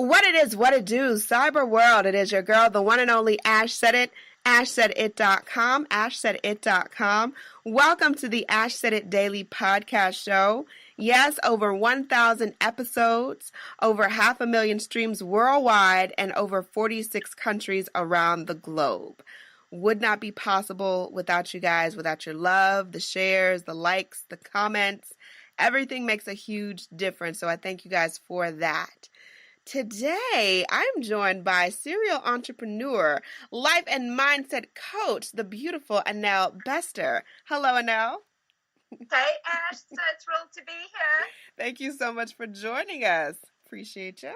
What it is, what it do, cyber world. It is your girl, the one and only Ash Said It, ashsaidit.com, ashsaidit.com. Welcome to the Ash Said It Daily Podcast Show. Yes, over 1,000 episodes, over 500,000 streams worldwide, and over 46 countries around the globe. Would not be possible without you guys, without your love, the shares, the likes, the comments. Everything makes a huge difference, so I thank you guys for that. Today, I'm joined by serial entrepreneur, life and mindset coach, the beautiful Anèl Bester. Hello, Anèl. Hey, Ash. So thrilled to be here. Thank you so much for joining us. Appreciate you.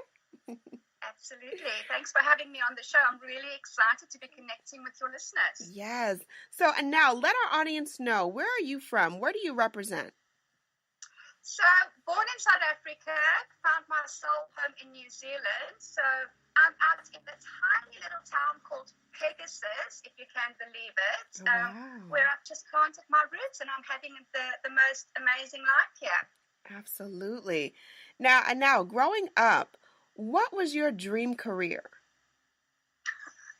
Absolutely. Thanks for having me on the show. I'm really excited to be connecting with your listeners. Yes. So, Anèl, let our audience know, where are you from? Where do you represent? So, born in South Africa, found my soul home in New Zealand. So, I'm out in a tiny little town called Pegasus, if you can believe it, where I've just planted my roots and I'm having the most amazing life here. Absolutely. Now, Anèl, growing up, what was your dream career?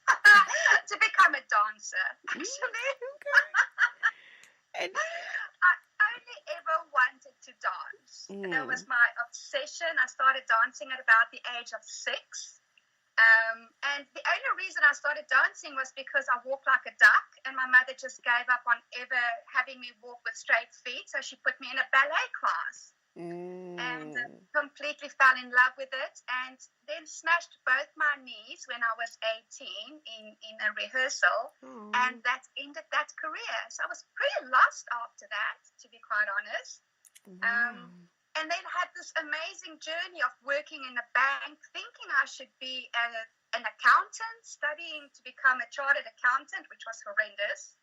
To become a dancer, actually. Okay. I only ever wanted to dance. That was my obsession. I started dancing at about the age of 6. And the only reason I started dancing was because I walked like a duck, and my mother just gave up on ever having me walk with straight feet, so she put me in a ballet class. And completely fell in love with it, and then smashed both my knees when I was 18 in a rehearsal, and that ended that career. So I was pretty lost after that, to be quite honest. And then had this amazing journey of working in a bank, thinking I should be an accountant, studying to become a chartered accountant, which was horrendous,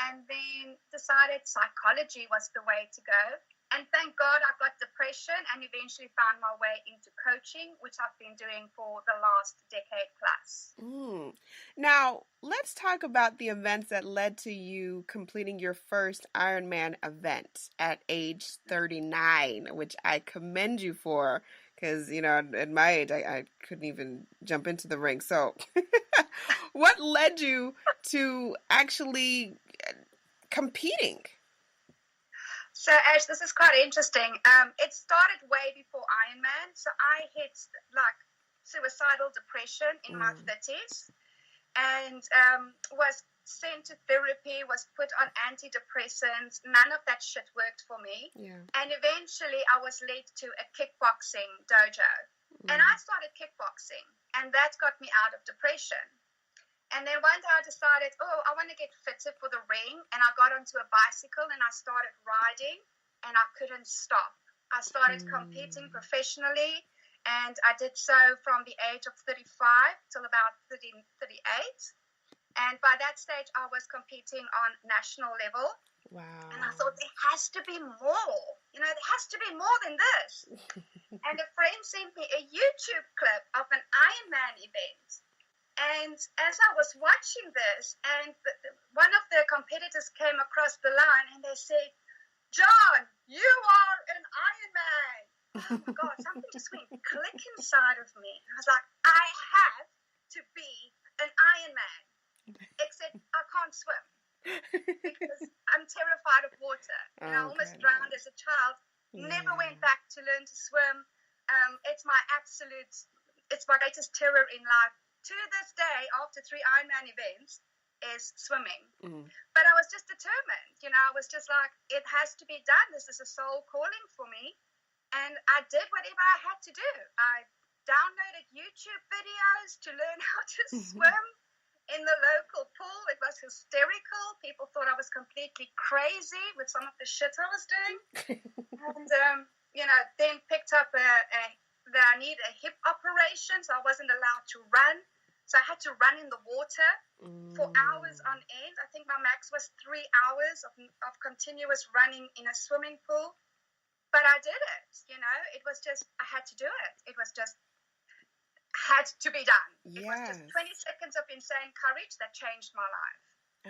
and then decided psychology was the way to go. And thank God I got depression and eventually found my way into coaching, which I've been doing for the last decade plus. Now, let's talk about the events that led to you completing your first Ironman event at age 39, which I commend you for, because, you know, at my age, I couldn't even jump into the ring. So what led you to actually competing? So, Ash, this is quite interesting. It started way before Ironman. So I hit like suicidal depression in my 30s and was sent to therapy, was put on antidepressants. None of that shit worked for me. And eventually I was led to a kickboxing dojo. And I started kickboxing, and that got me out of depression. And then one day I decided, I want to get fitter for the ring. And I got onto a bicycle and I started riding, and I couldn't stop. I started competing professionally, and I did so from the age of 35 till about 38. And by that stage, I was competing on national level. Wow. And I thought, there has to be more. You know, there has to be more than this. And a friend sent me a YouTube clip of an Ironman event. And as I was watching this, and one of the competitors came across the line and they said, "John, you are an Ironman." Oh my God, something just went click inside of me. I was like, I have to be an Ironman, except I can't swim because I'm terrified of water. And I almost drowned as a child. Never went back to learn to swim. It's my greatest terror in life. To this day, after 3 Ironman events, is swimming. But I was just determined. You know, I was just like, it has to be done. This is a soul calling for me. And I did whatever I had to do. I downloaded YouTube videos to learn how to swim in the local pool. It was hysterical. People thought I was completely crazy with some of the shit I was doing. And, then picked up that I need a hip operation, so I wasn't allowed to run. So I had to run in the water for hours on end. I think my max was 3 hours of continuous running in a swimming pool. But I did it, you know. It was just, I had to do it. It was just, had to be done. Yes. It was just 20 seconds of insane courage that changed my life.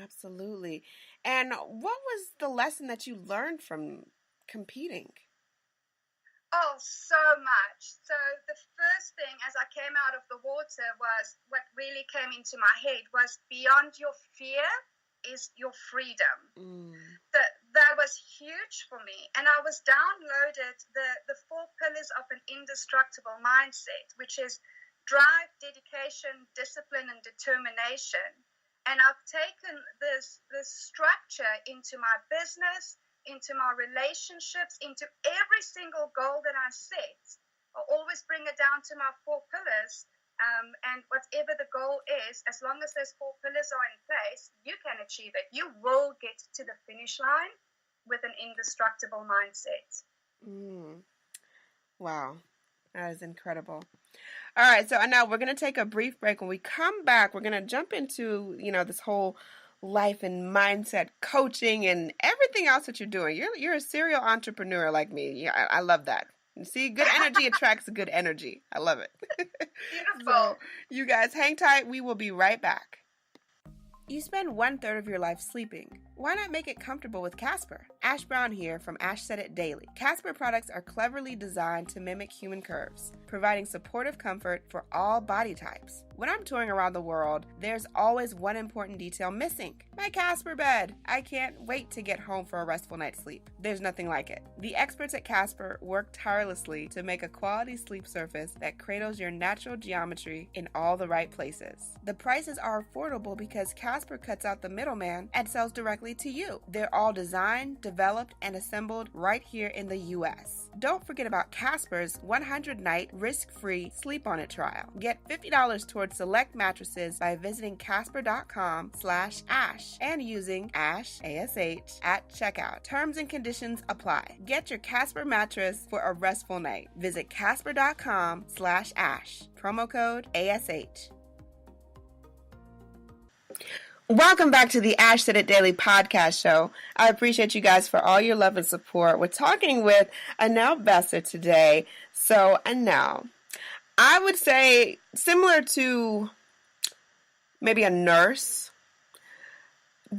Absolutely. And what was the lesson that you learned from competing? Oh, so much. So the first thing as I came out of the water was what really came into my head was beyond your fear is your freedom. That was huge for me. And I was downloaded the 4 pillars of an indestructible mindset, which is drive, dedication, discipline, and determination. And I've taken this structure into my business, into my relationships, into every single goal that I set. I always bring it down to my 4 pillars. And whatever the goal is, as long as those 4 pillars are in place, you can achieve it. You will get to the finish line with an indestructible mindset. Wow, that is incredible. All right, so now we're going to take a brief break. When we come back, we're going to jump into, this whole life and mindset coaching and everything else that you're doing. You're a serial entrepreneur like me. Yeah, I love that. You see, good energy attracts good energy. I love it. Beautiful. So, you guys hang tight. We will be right back. You spend 1/3 of your life sleeping. Why not make it comfortable with Casper? Ash Brown here from Ash Said It Daily. Casper products are cleverly designed to mimic human curves, providing supportive comfort for all body types. When I'm touring around the world, there's always one important detail missing: my Casper bed. I can't wait to get home for a restful night's sleep. There's nothing like it. The experts at Casper work tirelessly to make a quality sleep surface that cradles your natural geometry in all the right places. The prices are affordable because Casper cuts out the middleman and sells directly to you. They're all designed, developed, and assembled right here in the U.S. Don't forget about Casper's 100-night risk-free Sleep On It trial. Get $50 towards select mattresses by visiting casper.com/ash and using ASH, ASH, at checkout. Terms and conditions apply. Get your Casper mattress for a restful night. Visit casper.com/ash. Promo code ASH. Welcome back to the Ash Said It Daily podcast show. I appreciate you guys for all your love and support. We're talking with Anèl Bester today. So, Anèl, I would say similar to maybe a nurse,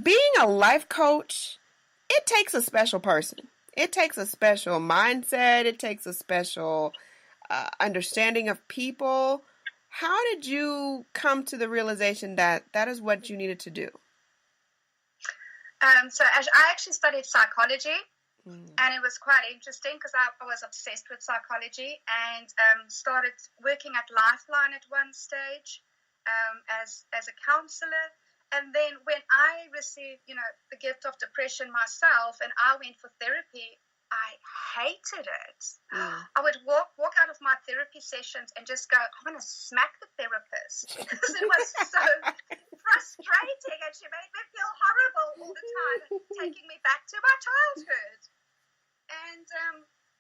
being a life coach, it takes a special person. It takes a special mindset. It takes a special understanding of people. How did you come to the realization that that is what you needed to do? So I actually studied psychology, and it was quite interesting because I was obsessed with psychology and started working at Lifeline at one stage as a counselor. And then when I received, the gift of depression myself, and I went for therapy, I hated it. I would walk out of my therapy sessions and just go, I want to smack the therapist because it was so frustrating, and she made me feel horrible all the time, taking me back to my childhood. And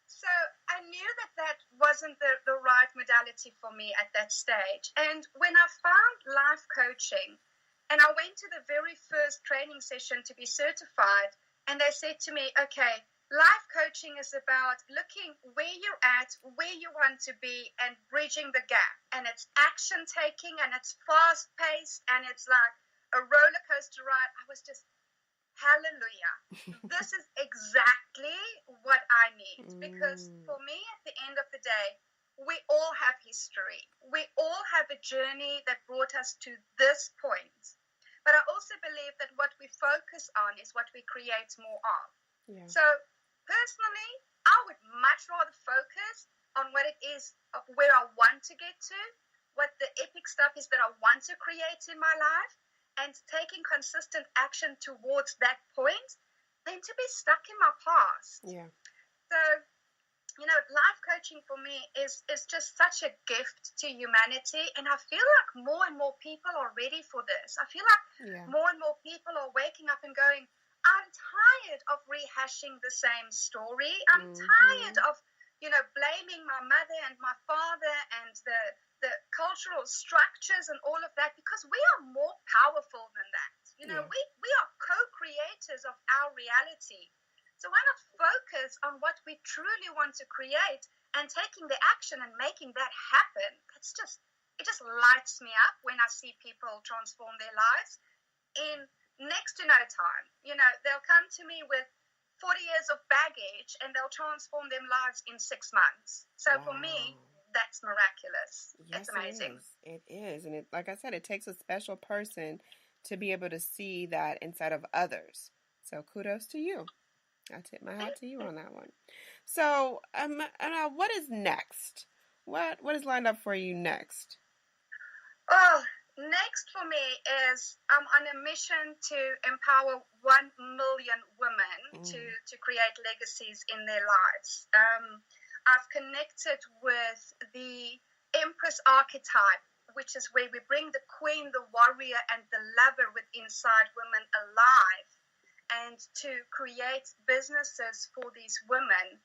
so I knew that wasn't the right modality for me at that stage. And when I found life coaching, and I went to the very first training session to be certified, and they said to me, okay, life coaching is about looking where you're at, where you want to be, and bridging the gap. And it's action taking, and it's fast paced, and it's like a roller coaster ride. I was just, hallelujah. This is exactly what I need. Because for me, at the end of the day, we all have history. We all have a journey that brought us to this point. But I also believe that what we focus on is what we create more of. Yeah. So personally, I would much rather focus on what it is, where I want to get to, what the epic stuff is that I want to create in my life, and taking consistent action towards that point, than to be stuck in my past. Yeah. So, life coaching for me is just such a gift to humanity, and I feel like more and more people are ready for this. I feel like more and more people are waking up and going, I'm tired of rehashing the same story. I'm tired of, blaming my mother and my father and the cultural structures and all of that, because we are more powerful than that. We are co-creators of our reality. So why not focus on what we truly want to create and taking the action and making that happen? It just lights me up when I see people transform their lives in next to no time. They'll come to me with 40 years of baggage and they'll transform their lives in 6 months. So for me, that's miraculous. Yes, it's amazing. It is. And like I said, it takes a special person to be able to see that inside of others. So kudos to you. I tip my hat to you on that one. So, what is next? What is lined up for you next? Oh, next for me is I'm on a mission to empower 1 million women to create legacies in their lives. I've connected with the Empress archetype, which is where we bring the queen, the warrior, and the lover within inside women alive, and to create businesses for these women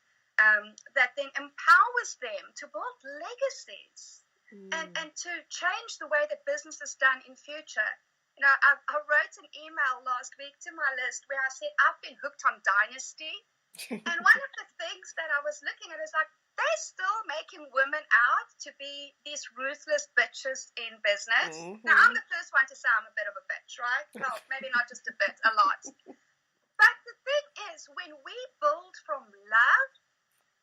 that then empowers them to build legacies. And to change the way that business is done in future. You know, I wrote an email last week to my list where I said I've been hooked on Dynasty. And one of the things that I was looking at is like, they're still making women out to be these ruthless bitches in business. Now, I'm the first one to say I'm a bit of a bitch, right? Well, maybe not just a bit, a lot. But the thing is, when we build from love,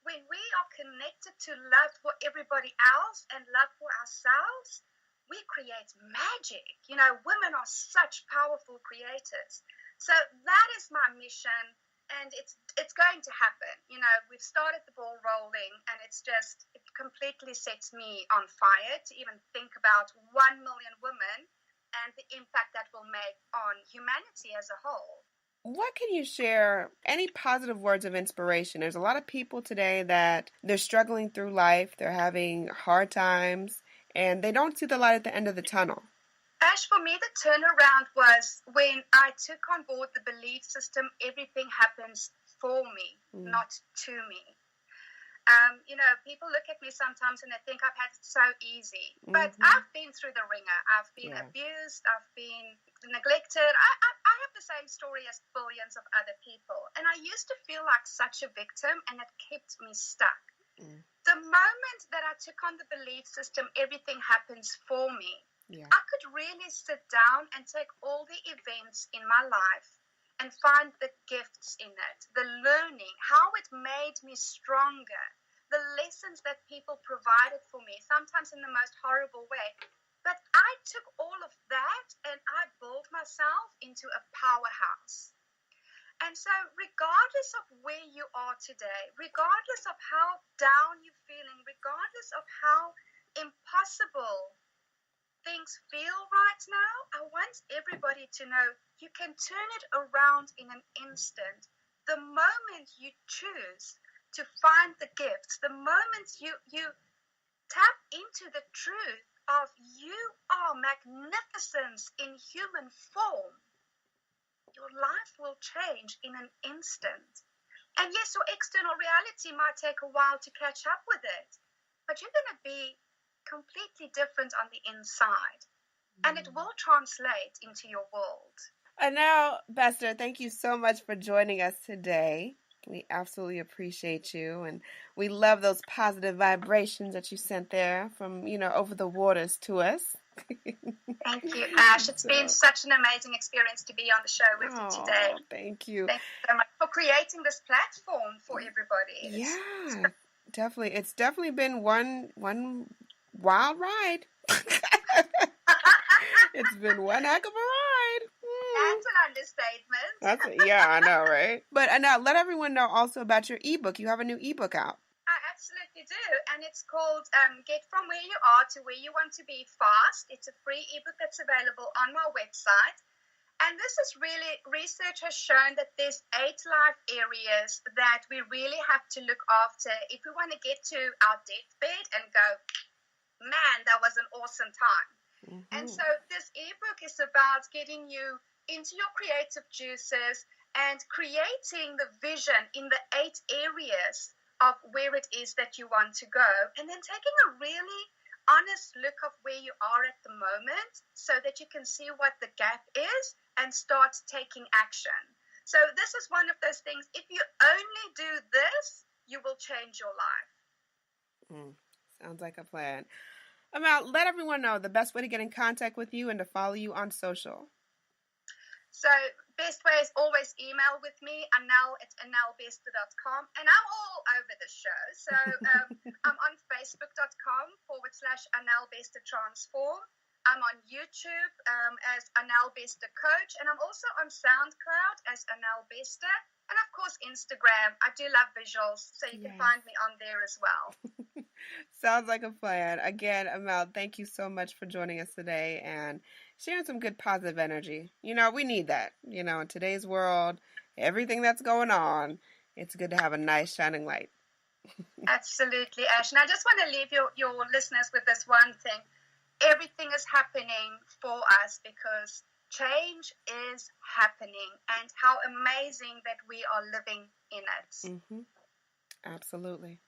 when we are connected to love for everybody else and love for ourselves, we create magic. You know, women are such powerful creators. So that is my mission, and it's going to happen. You know, we've started the ball rolling, and it completely sets me on fire to even think about 1 million women and the impact that will make on humanity as a whole. What can you share? Any positive words of inspiration? There's a lot of people today that they're struggling through life. They're having hard times, and they don't see the light at the end of the tunnel. Ash, for me, the turnaround was when I took on board the belief system, everything happens for me, not to me. You know, people look at me sometimes and they think I've had it so easy. But I've been through the ringer. I've been abused. I've been neglected. I have the same story as billions of other people. And I used to feel like such a victim, and it kept me stuck. The moment that I took on the belief system, everything happens for me, I could really sit down and take all the events in my life and find the gifts in it, the learning, how it made me stronger, the lessons that people provided for me, sometimes in the most horrible way. But I took all of that and I built myself into a powerhouse. And so regardless of where you are today, regardless of how down you're feeling, regardless of how impossible things feel right now, I want everybody to know you can turn it around in an instant. The moment you choose to find the gifts, the moment you tap into the truth of you are magnificence in human form, your life will change in an instant. And yes, your external reality might take a while to catch up with it, but you're going to be completely different on the inside, and it will translate into your world. Anèl Bester, thank you so much for joining us today. We absolutely appreciate you, and we love those positive vibrations that you sent there from, over the waters to us. Thank you, Ash. It's been such an amazing experience to be on the show with you today. Thank you. Thank you so much for creating this platform for everybody. Yeah, definitely. It's definitely been one wild ride. It's been one heck of a ride. That's an understatement. Yeah, I know, right? But now let everyone know also about your ebook. You have a new ebook out. I absolutely do, and it's called Get From Where You Are to Where You Want to Be Fast. It's a free ebook that's available on my website. And this is really, research has shown that there's 8 life areas that we really have to look after if we want to get to our deathbed and go, man, that was an awesome time. And so this ebook is about getting you into your creative juices and creating the vision in the 8 areas of where it is that you want to go, and then taking a really honest look of where you are at the moment so that you can see what the gap is and start taking action. So this is one of those things, if you only do this, you will change your life. Sounds like a plan. Anèl, let everyone know the best way to get in contact with you and to follow you on social. So best way is always email with me, anel@anelbester.com. And I'm all over the show. So I'm on facebook.com/Anèl Bester Transform. I'm on YouTube as Anel Bester Coach. And I'm also on SoundCloud as Anel Bester. And of course, Instagram. I do love visuals, so you can find me on there as well. Sounds like a plan. Again, Anel, thank you so much for joining us today and sharing some good positive energy. We need that. In today's world, everything that's going on, it's good to have a nice shining light. Absolutely, Ash. And I just want to leave your listeners with this one thing. Everything is happening for us because change is happening, and how amazing that we are living in it. Mm-hmm. Absolutely.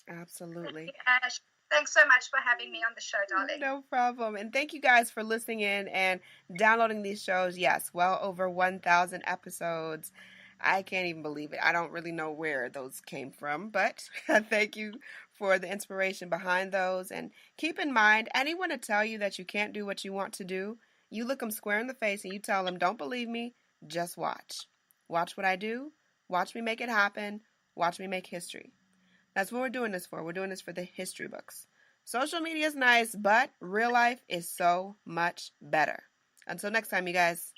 Absolutely. Ash, thanks so much for having me on the show, darling. No problem. And thank you guys for listening in and downloading these shows. Yes, well over 1,000 episodes. I can't even believe it. I don't really know where those came from, but thank you for the inspiration behind those. And keep in mind, anyone to tell you that you can't do what you want to do, you look them square in the face and you tell them, don't believe me, just watch. Watch what I do. Watch me make it happen. Watch me make history. That's what we're doing this for. We're doing this for the history books. Social media is nice, but real life is so much better. Until next time, you guys.